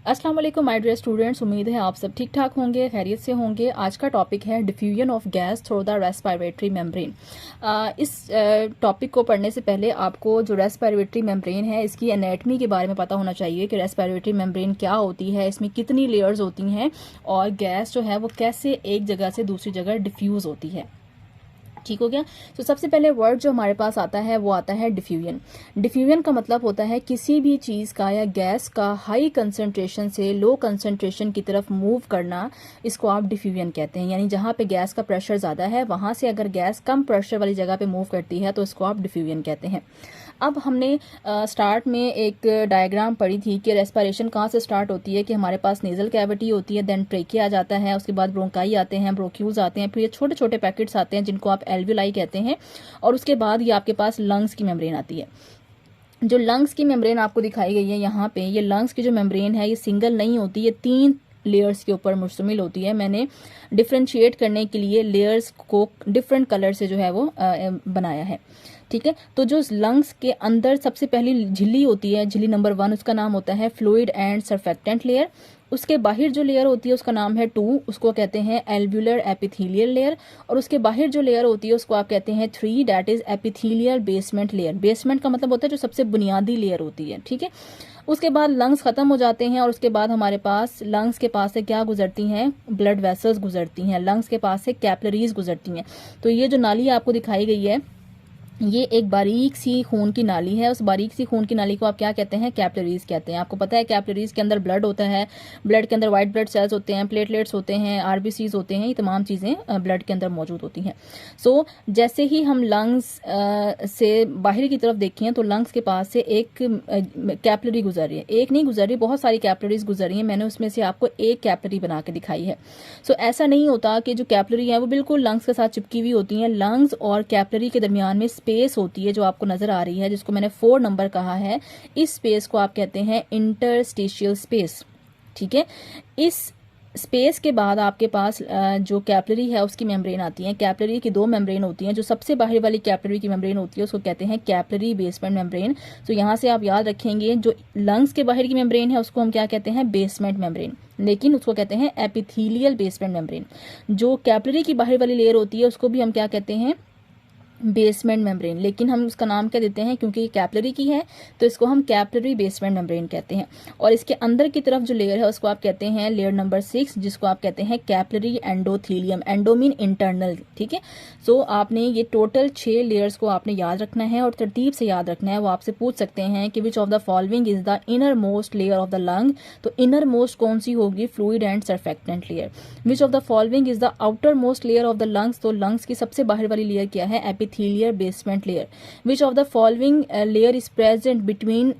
अस्सलाम वालेकुम my dear students, उम्मीद है आप सब ठीक ठाक होंगे, खैरियत से होंगे। आज का टॉपिक है diffusion of gas through the respiratory membrane. इस टॉपिक को पढ़ने से पहले आपको जो रेस्पिरेटरी मेम्ब्रेन है इसकी एनाटमी के बारे में पता होना चाहिए कि रेस्पिरेटरी मेम्ब्रेन क्या होती है, इसमें कितनी लेयर्स होती हैं और गैस जो है वो कैसे एक जगह से दूसरी जगह डिफ्यूज़ होती है। ठीक हो गया। तो सबसे पहले वर्ड जो हमारे पास आता है वो आता है डिफ्यूजन। डिफ्यूजन का मतलब होता है किसी भी चीज़ का या गैस का हाई कंसंट्रेशन से लो कंसंट्रेशन की तरफ मूव करना, इसको आप डिफ्यूजन कहते हैं। यानी जहाँ पे गैस का प्रेशर ज़्यादा है वहाँ से अगर गैस कम प्रेशर वाली जगह पे मूव करती है तो इसको आप डिफ्यूजन कहते हैं। अब हमने स्टार्ट में एक डायग्राम पढ़ी थी कि रेस्पिरेशन कहाँ से स्टार्ट होती है, कि हमारे पास नेजल कैविटी होती है, देन ट्रेकिया आ जाता है, उसके बाद ब्रोंकाई आते हैं, ब्रोक्यूल्स आते हैं, फिर ये छोटे छोटे पैकेट्स आते हैं जिनको आप एल्वियोलाई कहते हैं, और उसके बाद ये आपके पास लंग्स की मेम्ब्रेन आती है। जो लंग्स की मेम्ब्रेन आपको दिखाई गई है यहाँ पे, ये लंग्स की जो मेम्ब्रेन है ये सिंगल नहीं होती, ये 3 लेयर्स के ऊपर मुश्तमिल होती है। मैंने डिफ्रेंशिएट करने के लिए लेयर्स को डिफरेंट कलर से जो है वो बनाया है। ठीक है, तो जो लंग्स के अंदर सबसे पहली झिल्ली होती है, झिल्ली नंबर 1, उसका नाम होता है फ्लूइड एंड सरफेक्टेंट लेयर। उसके बाहर जो लेयर होती है उसका नाम है 2, उसको कहते हैं एल्व्यूलर एपिथेलियल लेयर। और उसके बाहर जो लेयर होती है उसको आप कहते हैं 3, that is epithelial basement layer. Basement का मतलब होता है जो सबसे बुनियादी लेयर होती है। ठीक है, उसके बाद लंग्स खत्म हो जाते हैं और उसके बाद हमारे पास लंग्स के पास से क्या गुजरती हैं, ब्लड वेसल्स गुजरती हैं, लंग्स के पास से कैपिलरीज गुजरती हैं। तो ये जो नाली आपको दिखाई गई है ये एक बारीक सी खून की नाली है। उस बारीक सी खून की नाली को आप क्या कहते हैं, कैपिलरीज कहते हैं। आपको पता है कैपिलरीज के अंदर ब्लड होता है, ब्लड के अंदर व्हाइट ब्लड सेल्स होते हैं, प्लेटलेट्स होते हैं, आरबीसीज होते हैं, ये तमाम चीज़ें ब्लड के अंदर मौजूद होती हैं। सो जैसे ही हम लंग्स से बाहर की तरफ देखें तो लंग्स के पास से एक कैपिलरी गुजर रही है, एक नहीं गुजर रही, बहुत सारी कैपिलरीज गुजर रही हैं। मैंने उसमें से आपको एक कैपिलरी बना के दिखाई है। सो ऐसा नहीं होता कि जो कैपिलरी है वो बिल्कुल लंग्स के साथ चिपकी हुई होती हैं। लंग्स और कैपिलरी के दरमियान में स्पेस होती है जो आपको नजर आ रही है, जिसको मैंने 4 नंबर कहा है। इस स्पेस को आप कहते हैं इंटरस्टिशियल स्पेस। ठीक है, इस स्पेस के बाद आपके पास जो कैपिलरी है उसकी मेम्ब्रेन आती है। कैपिलरी की 2 मेम्ब्रेन होती हैं। जो सबसे बाहर वाली कैपिलरी की मेम्ब्रेन होती है उसको कहते हैं कैपिलरी बेसमेंट मेम्ब्रेन। तो यहाँ से आप याद रखेंगे जो लंग्स के बाहर की मेम्ब्रेन है उसको हम क्या कहते हैं, बेसमेंट मेम्ब्रेन, लेकिन उसको कहते हैं एपिथेलियल बेसमेंट मेम्ब्रेन। जो कैपिलरी की बाहर वाली लेयर होती है उसको भी हम क्या कहते हैं, बेसमेंट मेम्ब्रेन, लेकिन हम उसका नाम क्या देते हैं, क्योंकि ये कैपिलरी की है तो इसको हम कैपिलरी बेसमेंट मेम्ब्रेन कहते हैं। और इसके अंदर की तरफ जो लेयर है उसको आप कहते हैं लेयर नंबर 6, जिसको आप कहते हैं capillary endothelium. Endo mean internal. ठीक है, सो आपने ये टोटल 6 लेयर्स को आपने याद रखना है और तरतीब से याद रखना है। वो आपसे पूछ सकते हैं कि विच of the following is the innermost layer of the lung. तो इनर मोस्ट कौन सी होगी, fluid and surfactant layer. Which of the following is the outermost layer of the lungs. तो लंग्स की सबसे बाहर वाली लेयर क्या है, epithelial basement layer. Which of the following layer is present between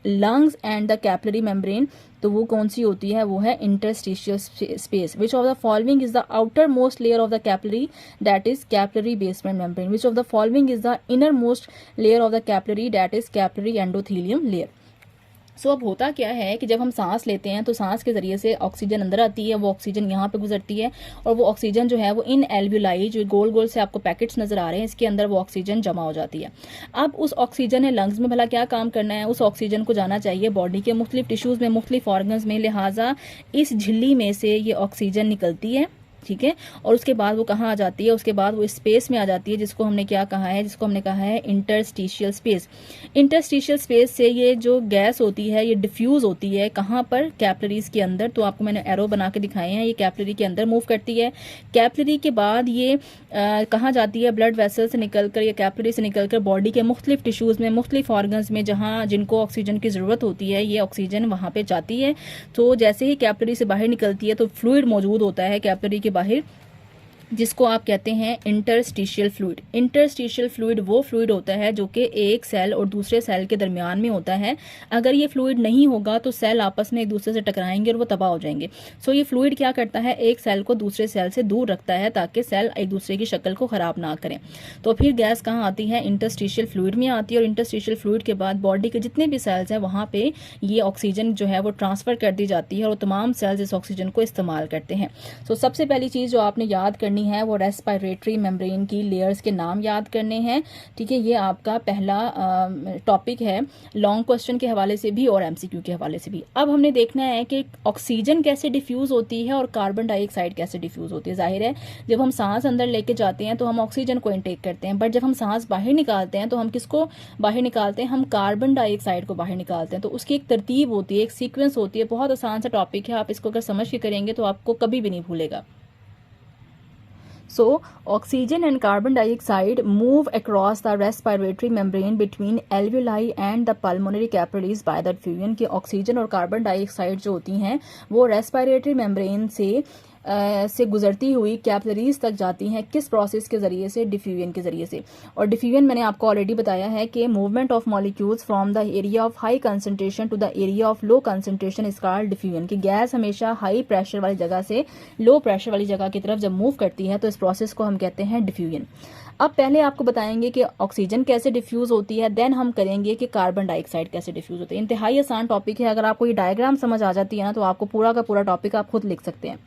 lungs and the capillary membrane. तो वो कौन सी होती है, वो है interstitial space. Which of the following is the outermost layer of the capillary, that is capillary basement membrane. Which of the following is the innermost layer of the capillary, that is capillary endothelium layer. So अब होता क्या है कि जब हम सांस लेते हैं तो सांस के जरिए से ऑक्सीजन अंदर आती है, वो ऑक्सीजन यहाँ पे गुजरती है और वो ऑक्सीजन जो है वो इन एल्व्यूलाई, जो गोल गोल से आपको पैकेट्स नजर आ रहे हैं, इसके अंदर वो ऑक्सीजन जमा हो जाती है। अब उस ऑक्सीजन ने लंग्स में भला क्या काम करना है, उस ऑक्सीजन को जाना चाहिए बॉडी के मुख्तलिफ टिश्यूज में, मुख्तलिफ ऑर्गन्स में, लिहाजा इस झिल्ली में से ये ऑक्सीजन निकलती है। ठीक है, और उसके बाद वो कहाँ आ जाती है, उसके बाद वो स्पेस में आ जाती है, जिसको हमने क्या कहा है, जिसको हमने कहा है इंटरस्टिशियल स्पेस। इंटरस्टिशियल स्पेस से ये जो गैस होती है ये डिफ्यूज होती है कहाँ पर, कैपिलरीज के अंदर। तो आपको मैंने एरो बना के दिखाए हैं, ये कैपिलरी के अंदर मूव करती है। कैपिलरी के बाद ये कहाँ जाती है, ब्लड वेसल से निकलकर या कैपिलरी से निकलकर बॉडी के मुख्तलिफ टिश्यूज में, मुख्तलिफ ऑर्गन्स में, जहाँ जिनको ऑक्सीजन की जरूरत होती है, ये ऑक्सीजन वहाँ पे जाती है। तो जैसे ही कैपिलरी से बाहर निकलती है तो फ्लूइड मौजूद होता है कैपिलरी के बाहर, जिसको आप कहते हैं इंटरस्टिशियल फ्लूइड। इंटरस्टिशियल फ्लूइड वो फ्लूइड होता है जो कि एक सेल और दूसरे सेल के दरमियान में होता है। अगर ये फ्लूइड नहीं होगा तो सेल आपस में एक दूसरे से टकराएंगे और वो तबाह हो जाएंगे। सो ये फ्लूइड क्या करता है, एक सेल को दूसरे सेल से दूर रखता है ताकि सेल एक दूसरे की शक्ल को खराब ना करें। तो फिर गैस कहाँ आती है, इंटरस्टिशियल फ्लूइड में आती है, और इंटरस्टिशियल फ्लूइड के बाद बॉडी के जितने भी सेल्स हैं वहाँ पे ये ऑक्सीजन जो है वो ट्रांसफर कर दी जाती है और तमाम सेल्स इस ऑक्सीजन को इस्तेमाल करते हैं। सो सबसे पहली चीज़ जो आपने याद करनी करनी है वो रेस्पिरेटरी मेम्ब्रेन की लेयर्स के नाम याद करने हैं। ठीक है, ये आपका पहला टॉपिक है, लॉन्ग क्वेश्चन के हवाले से भी और एमसीक्यू के हवाले से भी। अब हमने देखना है कि ऑक्सीजन कैसे डिफ्यूज होती है और कार्बन डाइऑक्साइड कैसे डिफ्यूज होती है। जाहिर है जब हम सांस अंदर लेके जाते हैं तो हम ऑक्सीजन को इनटेक करते हैं, बट जब हम सांस बाहर निकालते हैं तो हम किसको बाहर निकालते हैं, हम कार्बन डाइऑक्साइड को बाहर निकालते हैं। तो उसकी एक तरतीब होती है, एक सीक्वेंस होती है। बहुत आसान सा टॉपिक है, आप इसको अगर समझ के करेंगे तो आपको कभी भी नहीं भूलेगा। So, oxygen and carbon dioxide move across the respiratory membrane between alveoli and the pulmonary capillaries by the diffusion। कि ऑक्सीजन और कार्बन डाइऑक्साइड जो होती हैं वो रेस्पिरेटरी मेम्ब्रेन से गुजरती हुई कैपिलरीज तक जाती हैं। किस प्रोसेस के जरिए से? डिफ्यूजन के जरिए से। और डिफ्यूजन मैंने आपको ऑलरेडी बताया है कि movement of molecules from the area of high concentration to the area of low concentration is called diffusion. कि गैस हमेशा हाई प्रेशर वाली जगह से लो प्रेशर वाली जगह की तरफ जब मूव करती है तो इस प्रोसेस को हम कहते हैं डिफ्यूजन। अब पहले आपको बताएंगे कि ऑक्सीजन कैसे डिफ्यूज होती है, देन हम करेंगे कि कार्बन डाइऑक्साइड कैसे डिफ्यूज होती है। इंतहाई आसान टॉपिक है, अगर आपको ये डायग्राम समझ आ जाती है ना तो आपको पूरा का पूरा टॉपिक आप खुद लिख सकते हैं।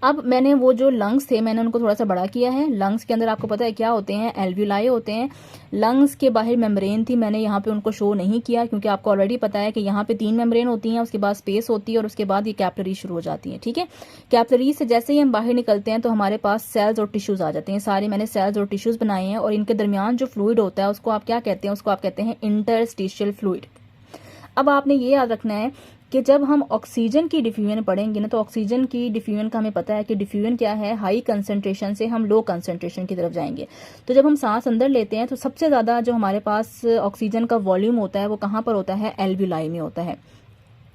अब मैंने वो जो लंग्स थे मैंने उनको थोड़ा सा बड़ा किया है। लंग्स के अंदर आपको पता है क्या होते हैं? एल्व्यूलाई होते हैं। लंग्स के बाहर मेम्ब्रेन थी, मैंने यहाँ पे उनको शो नहीं किया क्योंकि आपको ऑलरेडी पता है कि यहाँ पे 3 मेम्ब्रेन होती हैं, उसके बाद स्पेस होती है और उसके बाद ये कैपिलरी शुरू हो जाती है। ठीक है, कैपिलरी से जैसे ही हम बाहर निकलते हैं तो हमारे पास सेल्स और टिश्यूज आ जाते हैं। सारे मैंने सेल्स और टिश्यूज बनाए हैं और इनके दरमियान जो फ्लूइड होता है उसको आप क्या कहते हैं? उसको आप कहते हैं इंटरस्टिशियल फ्लूइड। अब आपने ये याद रखना है कि जब हम ऑक्सीजन की डिफ्यूजन पढ़ेंगे ना तो ऑक्सीजन की डिफ्यूजन का हमें पता है कि डिफ्यूजन क्या है? हाई कंसंट्रेशन से हम लो कंसंट्रेशन की तरफ जाएंगे। तो जब हम सांस अंदर लेते हैं तो सबसे ज्यादा जो हमारे पास ऑक्सीजन का वॉल्यूम होता है वो कहाँ पर होता है? एल्व्यूलाई में होता है।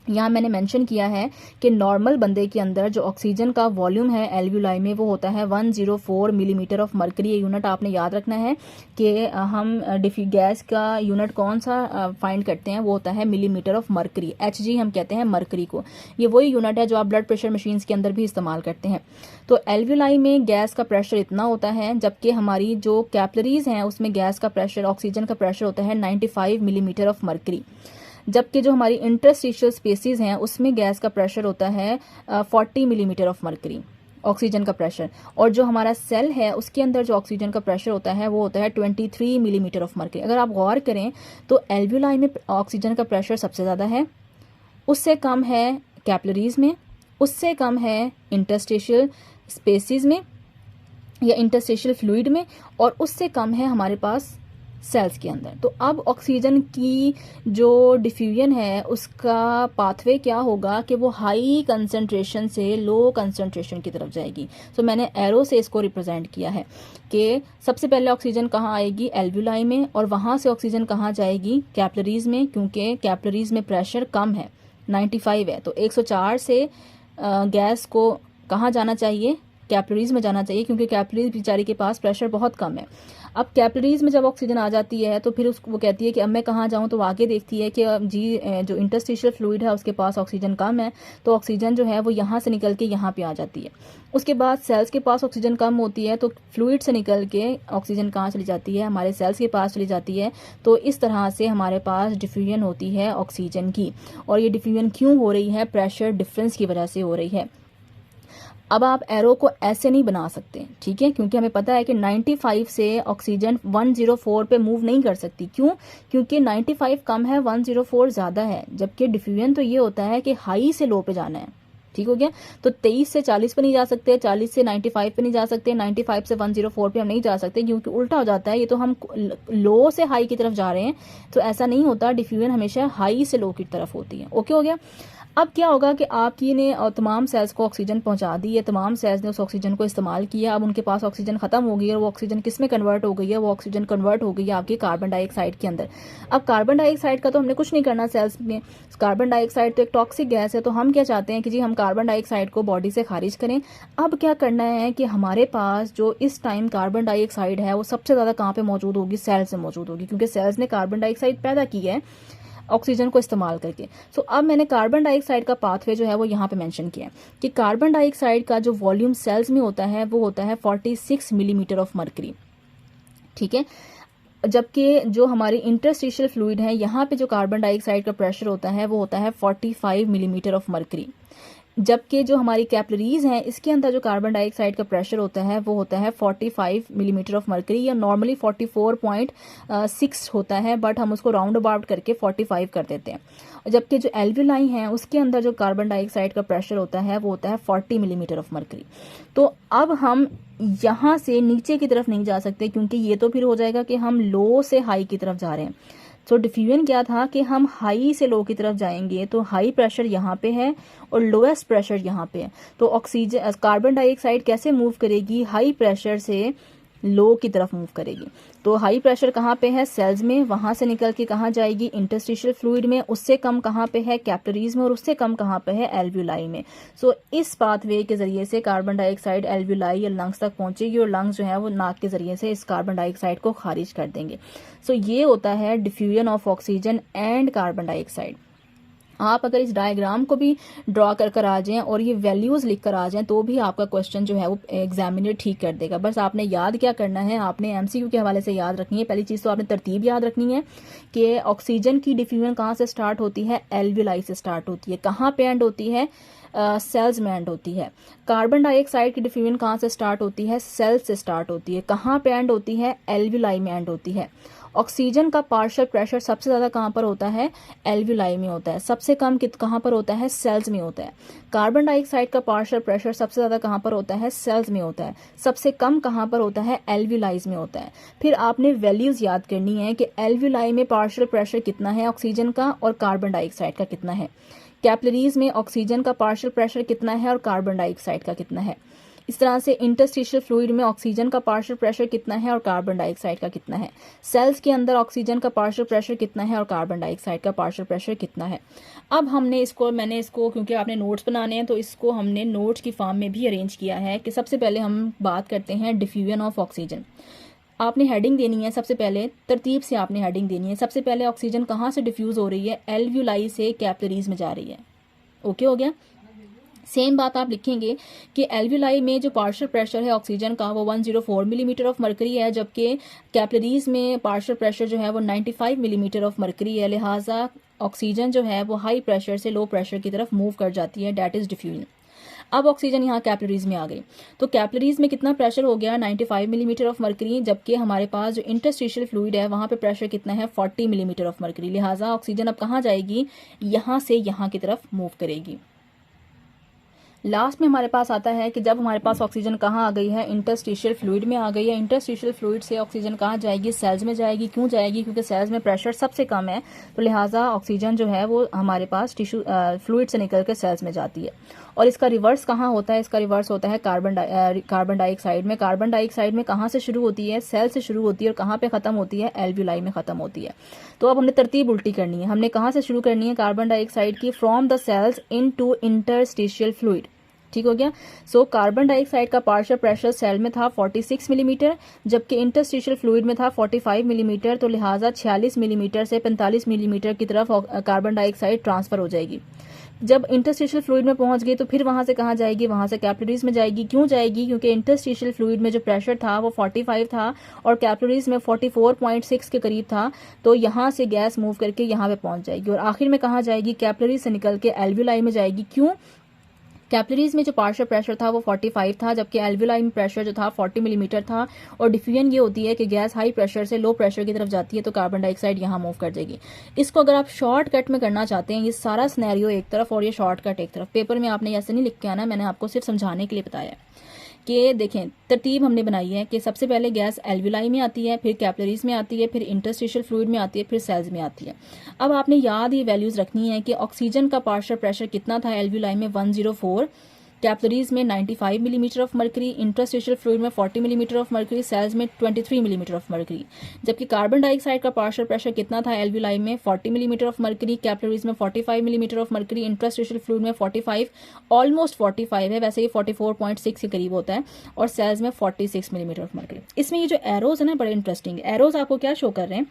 यहाँ मैंने मेंशन किया है कि नॉर्मल बंदे के अंदर जो ऑक्सीजन का वॉल्यूम है एल्व्यूलाई में वो होता है 104 मिलीमीटर ऑफ मरकरी। ये यूनिट आपने याद रखना है कि हम गैस का यूनिट कौन सा फाइंड करते हैं, वो होता है मिलीमीटर ऑफ मरकरी। HG हम कहते हैं मरकरी को। ये वही यूनिट है जो आप ब्लड प्रेशर मशीन के अंदर भी इस्तेमाल करते हैं। तो एल्व्यूलाई में गैस का प्रेशर इतना होता है, जबकि हमारी जो कैपिलरीज हैं उसमें गैस का प्रेशर, ऑक्सीजन का प्रेशर होता है 95 मिलीमीटर ऑफ मरकरी। जबकि जो हमारी इंटरस्टिशियल स्पेसिस हैं उसमें गैस का प्रेशर होता है 40 मिलीमीटर ऑफ मरकरी, ऑक्सीजन का प्रेशर। और जो हमारा सेल है उसके अंदर जो ऑक्सीजन का प्रेशर होता है वो होता है 23 मिलीमीटर ऑफ मरकरी। अगर आप गौर करें तो एल्व्यूलाई में ऑक्सीजन का प्रेशर सबसे ज़्यादा है, उससे कम है कैपिलरीज में, उससे कम है इंटरस्टिशियल स्पेसिस में या इंटरस्टिशियल फ्लूइड में, और उससे कम है हमारे पास सेल्स के अंदर। तो अब ऑक्सीजन की जो डिफ्यूजन है उसका पाथवे क्या होगा कि वो हाई कंसंट्रेशन से लो कंसंट्रेशन की तरफ जाएगी। तो मैंने एरो से इसको रिप्रेजेंट किया है कि सबसे पहले ऑक्सीजन कहाँ आएगी? एल्व्यूलाई में, और वहां से ऑक्सीजन कहाँ जाएगी? कैपिलरीज में, क्योंकि कैपिलरीज में प्रेशर कम है, 95 है। तो 104 से गैस को कहाँ जाना चाहिए? कैपिलरीज में जाना चाहिए, क्योंकि कैपिलरीज बेचारी के पास प्रेशर बहुत कम है। अब कैपिलरीज में जब ऑक्सीजन आ जाती है तो फिर वो कहती है कि अब मैं कहाँ जाऊँ, तो आगे देखती है कि जो इंटरस्टिशियल फ्लूइड है उसके पास ऑक्सीजन कम है, तो ऑक्सीजन जो है वो यहाँ से निकल के यहाँ पे आ जाती है। उसके बाद सेल्स के पास ऑक्सीजन कम होती है तो फ्लूइड से निकल के ऑक्सीजन कहाँ चली जाती है? हमारे सेल्स के पास चली जाती है। तो इस तरह से हमारे पास डिफ्यूजन होती है ऑक्सीजन की। और ये डिफ्यूजन क्यों हो रही है? प्रेशर डिफरेंस की वजह से हो रही है। अब आप एरो को ऐसे नहीं बना सकते, ठीक है, क्योंकि हमें पता है कि 95 से ऑक्सीजन 104 पे मूव नहीं कर सकती। क्यों? क्योंकि 95 कम है, 104 ज्यादा है। जबकि डिफ्यूजन तो ये होता है कि हाई से लो पे जाना है। ठीक हो गया? तो 23 से 40 पे नहीं जा सकते, 40 से 95 पे नहीं जा सकते, 95 से 104 पे हम नहीं जा सकते, क्योंकि उल्टा हो जाता है। ये तो हम लो से हाई की तरफ जा रहे हैं, तो ऐसा नहीं होता। डिफ्यूजन हमेशा हाई से लो की तरफ होती है। ओके हो गया? अब क्या होगा कि आपकी ने तमाम सेल्स को ऑक्सीजन पहुंचा दी है, तमाम सेल्स ने उस ऑक्सीजन को इस्तेमाल किया। अब उनके पास ऑक्सीजन खत्म हो गई है और वो ऑक्सीजन किस में कन्वर्ट हो गई है? वो ऑक्सीजन कन्वर्ट हो गई है आपकी कार्बन डाइऑक्साइड के अंदर। अब कार्बन डाइऑक्साइड का तो हमने कुछ नहीं करना सेल्स में, कार्बन डाइऑक्साइड तो एक टॉक्सिक गैस है। तो हम क्या चाहते हैं कि जी हम कार्बन डाइऑक्साइड को बॉडी से खारिज करें। अब क्या करना है कि हमारे पास जो इस टाइम कार्बन डाइऑक्साइड है वो सबसे ज्यादा कहाँ पे मौजूद होगी? सेल्स में मौजूद होगी, क्योंकि सेल्स ने कार्बन डाइऑक्साइड पैदा की है ऑक्सीजन को इस्तेमाल करके। सो अब मैंने कार्बन डाइऑक्साइड का पाथवे जो है वो यहाँ पे मेंशन किया है कि कार्बन डाइऑक्साइड का जो वॉल्यूम सेल्स में होता है वो होता है 46 मिलीमीटर ऑफ मरकरी। ठीक है, जबकि जो हमारी इंटरस्टिशियल फ्लूइड है यहाँ पे जो कार्बन डाइऑक्साइड का प्रेशर होता है वो होता है 45 मिलीमीटर ऑफ मरकरी। जबकि जो हमारी कैपिलरीज हैं इसके अंदर जो कार्बन डाइऑक्साइड का प्रेशर होता है वो होता है 45 मिलीमीटर ऑफ मर्करी, या नॉर्मली 44.6 होता है, बट हम उसको राउंड अबाउट करके 45 कर देते हैं। जबकि जो एल्वियोलाई हैं उसके अंदर जो कार्बन डाइऑक्साइड का प्रेशर होता है वो होता है 40 मिलीमीटर ऑफ मर्करी। तो अब हम यहाँ से नीचे की तरफ नहीं जा सकते, क्योंकि ये तो फिर हो जाएगा कि हम लो से हाई की तरफ जा रहे हैं। तो डिफ्यूजन क्या था कि हम हाई से लो की तरफ जाएंगे, तो हाई प्रेशर यहाँ पे है और लोएस्ट प्रेशर यहाँ पे है। तो ऑक्सीजन कार्बन डाइऑक्साइड कैसे मूव करेगी, हाई प्रेशर से लो की तरफ मूव करेगी। तो हाई प्रेशर कहाँ पे है, सेल्स में, वहां से निकल के कहाँ जाएगी, इंटरस्टिशियल फ्लूइड में, उससे कम कहाँ पे है, कैपिलरीज में, और उससे कम कहाँ पे है, एल्वियोलाई में। सो इस पाथवे के जरिए से कार्बन डाइऑक्साइड एल्वियोलाई या लंग्स तक पहुंचेगी और लंग्स जो है वो नाक के जरिए से इस कार्बन डाइऑक्साइड को खारिज कर देंगे। सो ये होता है diffusion of oxygen and carbon dioxide. आप अगर इस डायग्राम को भी ड्रॉ कर आ जाएं और ये वैल्यूज लिख कर आ जाएं तो भी आपका क्वेश्चन जो है वो एग्जामिनर ठीक कर देगा। बस आपने याद क्या करना है, आपने एमसीक्यू के हवाले से याद रखनी है। पहली चीज तो आपने तरतीब याद रखनी है कि ऑक्सीजन की डिफ्यूजन कहाँ से स्टार्ट होती है, एल्वियोलाई से स्टार्ट होती है। कहाँ पे एंड होती है, सेल्स में एंड होती है। कार्बन डाइऑक्साइड की डिफ्यूजन कहाँ से स्टार्ट होती है, सेल्स से स्टार्ट होती है। कहाँ पे एंड होती है, एल्वियोलाई में एंड होती है। ऑक्सीजन का पार्शियल प्रेशर सबसे ज्यादा कहाँ पर होता है, एल्वियोलाई में होता है। सबसे कम कहाँ पर होता है, सेल्स में होता है। कार्बन डाइऑक्साइड का पार्शियल प्रेशर सबसे ज्यादा कहाँ पर होता है, सेल्स में होता है। सबसे कम कहाँ पर होता है, एल्वियोलाइज में होता है। फिर आपने वैल्यूज याद करनी है कि एल्वियोलाई में पार्शियल प्रेशर कितना है ऑक्सीजन का और कार्बन डाइऑक्साइड का कितना है। कैपिलरीज में ऑक्सीजन का पार्शियल प्रेशर कितना है और कार्बन डाइऑक्साइड का कितना है। इस तरह से इंटरस्टिशियल फ्लूइड में ऑक्सीजन का पार्शियल प्रेशर कितना है और कार्बन डाइऑक्साइड का कितना है। सेल्स के अंदर ऑक्सीजन का पार्शियल प्रेशर कितना है और कार्बन डाइऑक्साइड का पार्शियल प्रेशर कितना है। अब मैंने इसको क्योंकि आपने नोट्स बनाने हैं तो इसको हमने नोट्स की फॉर्म में भी अरेंज किया है कि सबसे पहले हम बात करते हैं डिफ्यूजन ऑफ ऑक्सीजन। आपने हेडिंग देनी है, सबसे पहले तरतीब से आपने हेडिंग देनी है। सबसे पहले ऑक्सीजन कहाँ से डिफ्यूज हो रही है, एल्वियोलाई से कैपिलरीज में जा रही है। ओके हो गया। सेम बात आप लिखेंगे कि एल्वियोलाई में जो पार्शियल प्रेशर है ऑक्सीजन का वो 104 मिलीमीटर ऑफ मर्करी है, जबकि कैपिलरीज में पार्शियल प्रेशर जो है वो 95 मिलीमीटर ऑफ मर्करी है। लिहाजा ऑक्सीजन जो है वो हाई प्रेशर से लो प्रेशर की तरफ मूव कर जाती है, डेट इज डिफ्यूजन। अब ऑक्सीजन यहाँ कैपिलरीज में आ गई, तो कैपिलरीज में कितना प्रेशर हो गया, 95 मिलीमीटर ऑफ मर्करी, जबकि हमारे पास जो इंटरस्टिशियल फ्लूइड है वहां पे प्रेशर कितना है, 40 मिलीमीटर ऑफ मर्करी। लिहाजा ऑक्सीजन अब कहाँ जाएगी, यहाँ से यहाँ की तरफ मूव करेगी। लास्ट में हमारे पास आता है कि जब हमारे पास ऑक्सीजन कहाँ आ गई है, इंटरस्टिशियल फ्लूइड में आ गई है। इंटरस्टिशियल फ्लूइड से ऑक्सीजन कहाँ जाएगी, सेल्स में जाएगी। क्यों जाएगी, क्योंकि सेल्स में प्रेशर सबसे कम है, तो लिहाजा ऑक्सीजन जो है वो हमारे पास टिश्यू फ्लूइड से निकल के सेल्स में जाती है। और इसका रिवर्स कहाँ होता है, इसका रिवर्स होता है कार्बन डाइऑक्साइड में। कार्बन डाइऑक्साइड में कहाँ से शुरू होती है, सेल से शुरू होती है और कहाँ पे खत्म होती है, एल्वियोलाई में खत्म होती है। तो अब हमने तरतीब उल्टी करनी है। हमने कहाँ से शुरू करनी है, कार्बन डाइऑक्साइड की, from the cells into interstitial fluid. ठीक हो गया। सो कार्बन डाइऑक्साइड का पार्शियल प्रेशर सेल में था 46 मिलीमीटर, जबकि इंटरस्टिशियल फ्लूइड में था 45 मिलीमीटर। तो लिहाजा 46 मिलीमीटर से 45 मिलीमीटर की तरफ कार्बन डाइऑक्साइड ट्रांसफर हो जाएगी। जब इंटरस्टिशियल फ्लूइड में पहुंच गई तो फिर वहां से कहाँ जाएगी, वहां से कैपिलरीज में जाएगी। क्यों जाएगी, क्योंकि इंटरस्टिशियल फ्लूइड में जो प्रेशर था वो 45 था और कैपिलरीज में 44.6 के करीब था। तो यहाँ से गैस मूव करके यहाँ पे पहुंच जाएगी और आखिर में कहाँ जाएगी, कैपिलरीज से निकल के एल्वियोलाई में जाएगी। क्यों, कैपिलरीज में जो पार्शियल प्रेशर था वो 45 था, जबकि एल्वियोलाई में प्रेशर जो था 40 मिलीमीटर था। और डिफ्यूजन ये होती है कि गैस हाई प्रेशर से लो प्रेशर की तरफ जाती है, तो कार्बन डाइऑक्साइड यहाँ मूव कर जाएगी। इसको अगर आप शॉर्टकट में करना चाहते हैं, ये सारा सिनेरियो एक तरफ और ये शॉर्टकट एक तरफ, पेपर में आपने ऐसे नहीं लिख के आना, मैंने आपको सिर्फ समझाने के लिए बताया है कि देखें तरतीब हमने बनाई है कि सबसे पहले गैस एल्वियोलाई में आती है, फिर कैपिलरीज में आती है, फिर इंटरस्टिशियल फ्लूइड में आती है, फिर सेल्स में आती है। अब आपने याद ये वैल्यूज रखनी है कि ऑक्सीजन का पार्शियल प्रेशर कितना था एल्वियोलाई में, 104, कैपिलरीज में 95 millimetre of mercury, interstitial fluid में 40 मिलीमीटर ऑफ मर्करी, सेल्स में 23 मिलीमीटर ऑफ मर्करी। जबकि कार्बन डाइऑक्साइड का पार्शियल प्रेशर कितना था एल्वियोलाई में, 40 मिलीमीटर ऑफ मर्करी, कैपिलरीज में 45 millimetre of mercury, interstitial fluid में 45, ऑलमोस्ट 45 है, वैसे ये 44.6 के करीब होता है, और सेल्स में 46 मिलीमीटर ऑफ मर्करी। इसमें ये जो एरोज है ना बड़े इंटरेस्टिंग, एरोज आपको क्या शो कर रहे हैं,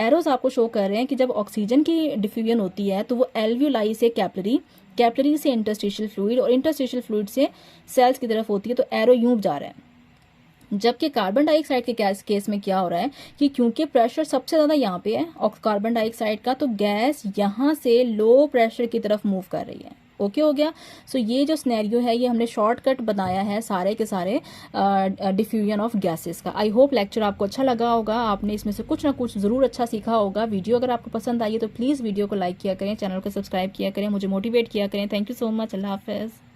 एरोज आपको शो कर रहे हैं कि जब ऑक्सीजन की डिफ्यूजन होती है तो वो एल्वियोलाई से कैपिलरी, कैपिलरी से इंटरस्टिशियल फ्लूइड और इंटरस्टिशियल फ्लूइड से सेल्स की तरफ होती है, तो एरो यूं जा रहा है। जबकि कार्बन डाइऑक्साइड के केस में क्या हो रहा है कि क्योंकि प्रेशर सबसे ज्यादा यहाँ पे है कार्बन डाइऑक्साइड का, तो गैस यहाँ से लो प्रेशर की तरफ मूव कर रही है। ओके हो गया। सो ये जो स्नैरियो है ये हमने शॉर्टकट बनाया है सारे के सारे डिफ्यूजन ऑफ गैसेस का। आई होप लेक्चर आपको अच्छा लगा होगा, आपने इसमें से कुछ ना कुछ ज़रूर अच्छा सीखा होगा। वीडियो अगर आपको पसंद आई है तो प्लीज़ वीडियो को लाइक किया करें, चैनल को सब्सक्राइब किया करें, मुझे मोटिवेट किया करें। Thank you so much. अल्लाह हाफिज़।